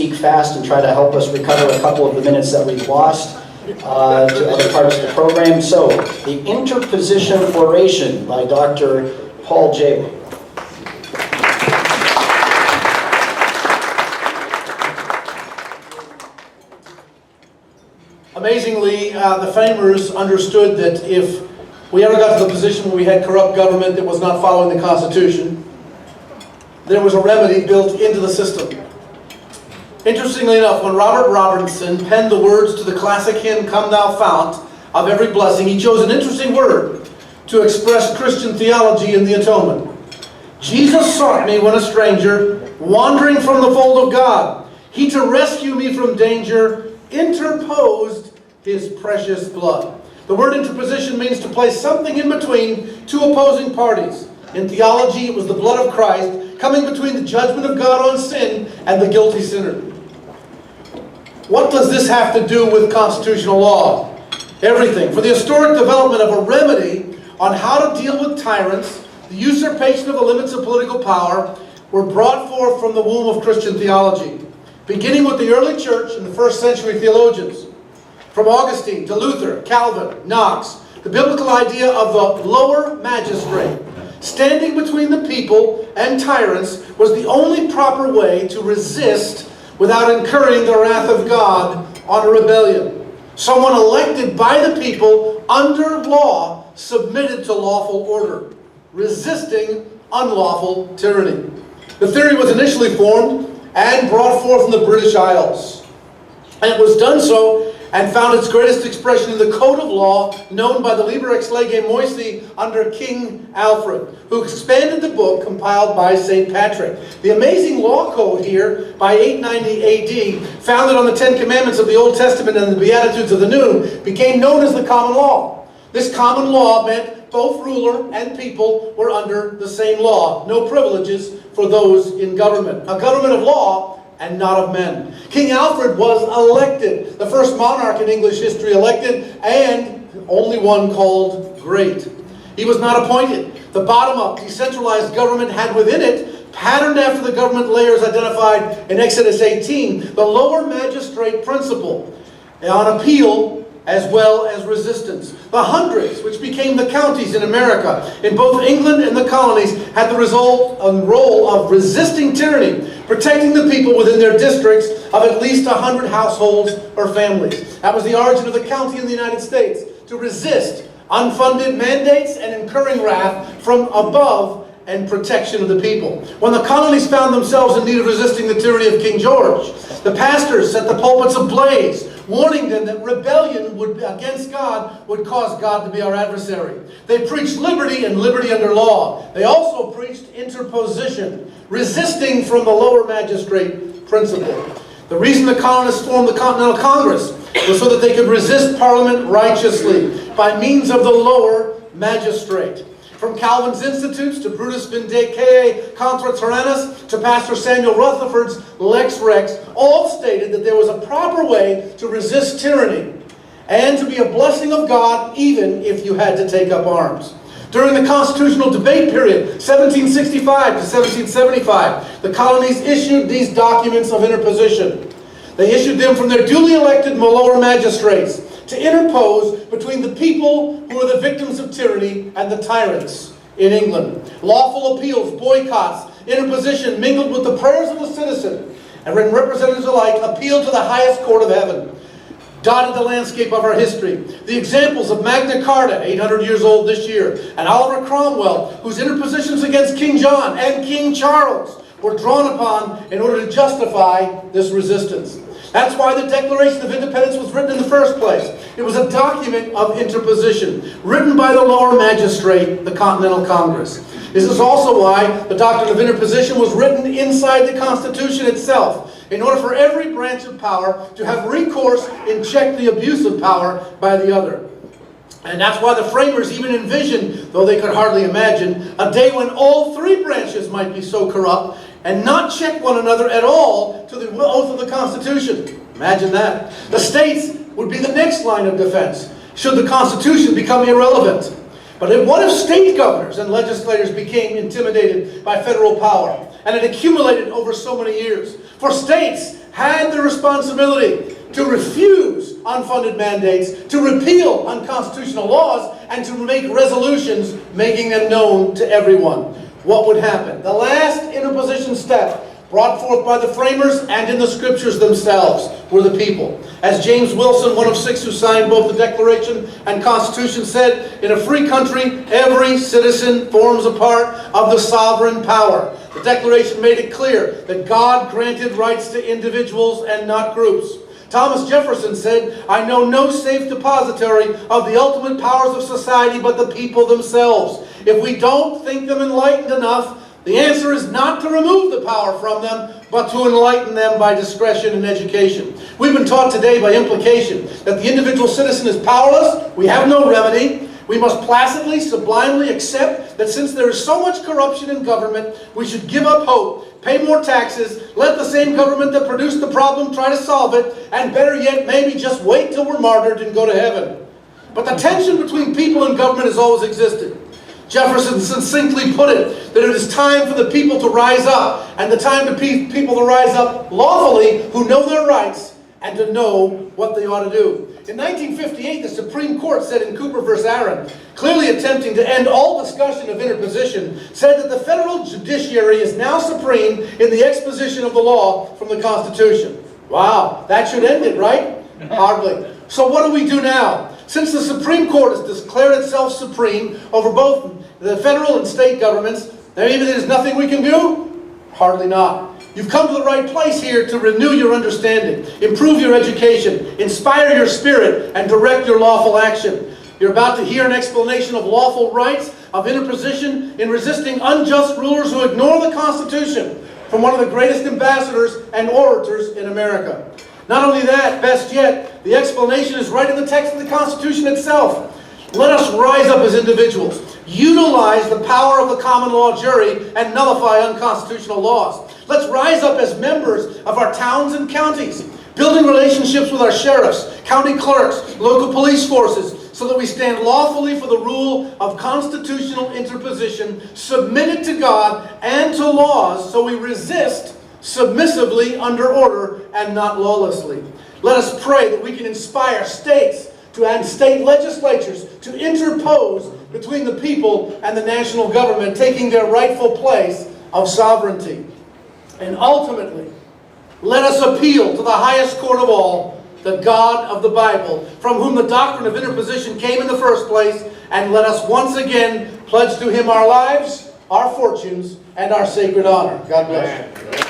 speak fast and try to help us recover a couple of the minutes that we've lost to other parts of the program. So, the Interposition Oration by Dr. Paul Jehle. Amazingly, the framers understood that if we ever got to the position where we had corrupt government that was not following the Constitution, there was a remedy built into the system. Interestingly enough, when Robert Robertson penned the words to the classic hymn, "Come Thou Fount of Every Blessing," he chose an interesting word to express Christian theology in the atonement. Jesus sought me when a stranger, wandering from the fold of God. He to rescue me from danger interposed his precious blood. The word interposition means to place something in between two opposing parties. In theology, it was the blood of Christ coming between the judgment of God on sin and the guilty sinner. What does this have to do with constitutional law? Everything. For the historic development of a remedy on how to deal with tyrants, the usurpation of the limits of political power were brought forth from the womb of Christian theology, beginning with the early church and the first century theologians. From Augustine to Luther, Calvin, Knox, the biblical idea of the lower magistrate, standing between the people and tyrants, was the only proper way to resist without incurring the wrath of God on a rebellion. Someone elected by the people under law submitted to lawful order, resisting unlawful tyranny. The theory was initially formed and brought forth in the British Isles. And it was done so and found its greatest expression in the code of law known by the Liber ex lege Moysi under King Alfred, who expanded the book compiled by St. Patrick. The amazing law code here, by 890 AD, founded on the Ten Commandments of the Old Testament and the Beatitudes of the New, became known as the common law. This common law meant both ruler and people were under the same law. No privileges for those in government. A government of law and not of men. King Alfred was elected, the first monarch in English history elected, and only one called great. He was not appointed. The bottom-up, decentralized government had within it, patterned after the government layers identified in Exodus 18, the lower magistrate principle on appeal as well as resistance. The hundreds, which became the counties in America, in both England and the colonies, had the role of resisting tyranny, protecting the people within their districts of at least 100 households or families. That was the origin of the county in the United States, to resist unfunded mandates and incurring wrath from above and protection of the people. When the colonies found themselves in need of resisting the tyranny of King George, the pastors set the pulpits ablaze, warning them that rebellion against God would cause God to be our adversary. They preached liberty and liberty under law. They also preached interposition, resisting from the lower magistrate principle. The reason the colonists formed the Continental Congress was so that they could resist Parliament righteously by means of the lower magistrate. From Calvin's Institutes to Brutus Vindicare Contra Tyrannus to Pastor Samuel Rutherford's Lex Rex, all stated that there was a proper way to resist tyranny and to be a blessing of God even if you had to take up arms. During the constitutional debate period, 1765 to 1775, the colonies issued these documents of interposition. They issued them from their duly elected lower magistrates to interpose between the people who were the victims of tyranny and the tyrants in England. Lawful appeals, boycotts, interposition mingled with the prayers of the citizen, and when representatives alike appealed to the highest court of heaven, dotted the landscape of our history. The examples of Magna Carta, 800 years old this year, and Oliver Cromwell, whose interpositions against King John and King Charles were drawn upon in order to justify this resistance. That's why the Declaration of Independence was written in the first place. It was a document of interposition, written by the lower magistrate, the Continental Congress. This is also why the doctrine of interposition was written inside the Constitution itself, in order for every branch of power to have recourse and check the abuse of power by the other. And that's why the framers even envisioned, though they could hardly imagine, a day when all three branches might be so corrupt and not check one another at all to the oath of the Constitution. Imagine that. The states would be the next line of defense, should the Constitution become irrelevant. But what if state governors and legislators became intimidated by federal power and it accumulated over so many years. For states had the responsibility to refuse unfunded mandates, to repeal unconstitutional laws, and to make resolutions making them known to everyone. What would happen? The last interposition step brought forth by the framers and in the scriptures themselves were the people. As James Wilson, one of 6 who signed both the Declaration and Constitution, said, in a free country, every citizen forms a part of the sovereign power. The Declaration made it clear that God granted rights to individuals and not groups. Thomas Jefferson said, I know no safe depository of the ultimate powers of society but the people themselves. If we don't think them enlightened enough, the answer is not to remove the power from them, but to enlighten them by discretion and education. We've been taught today by implication that the individual citizen is powerless, we have no remedy. We must placidly, sublimely accept that since there is so much corruption in government, we should give up hope, pay more taxes, let the same government that produced the problem try to solve it, and better yet, maybe just wait till we're martyred and go to heaven. But the tension between people and government has always existed. Jefferson succinctly put it, that it is time for the people to rise up, and the time for people to rise up lawfully who know their rights and to know what they ought to do. In 1958, the Supreme Court said in Cooper v. Aaron, clearly attempting to end all discussion of interposition, said that the federal judiciary is now supreme in the exposition of the law from the Constitution. Wow, that should end it, right? Hardly. So what do we do now? Since the Supreme Court has declared itself supreme over both the federal and state governments, maybe there's nothing we can do? Hardly not. You've come to the right place here to renew your understanding, improve your education, inspire your spirit, and direct your lawful action. You're about to hear an explanation of lawful rights, of interposition in resisting unjust rulers who ignore the Constitution, from one of the greatest ambassadors and orators in America. Not only that, best yet, the explanation is right in the text of the Constitution itself. Let us rise up as individuals, utilize the power of the common law jury, and nullify unconstitutional laws. Let's rise up as members of our towns and counties, building relationships with our sheriffs, county clerks, local police forces, so that we stand lawfully for the rule of constitutional interposition, submitted to God and to laws, so we resist submissively under order and not lawlessly. Let us pray that we can inspire states and state legislatures to interpose between the people and the national government, taking their rightful place of sovereignty. And ultimately, let us appeal to the highest court of all, the God of the Bible, from whom the doctrine of interposition came in the first place, and let us once again pledge to Him our lives, our fortunes, and our sacred honor. God bless you.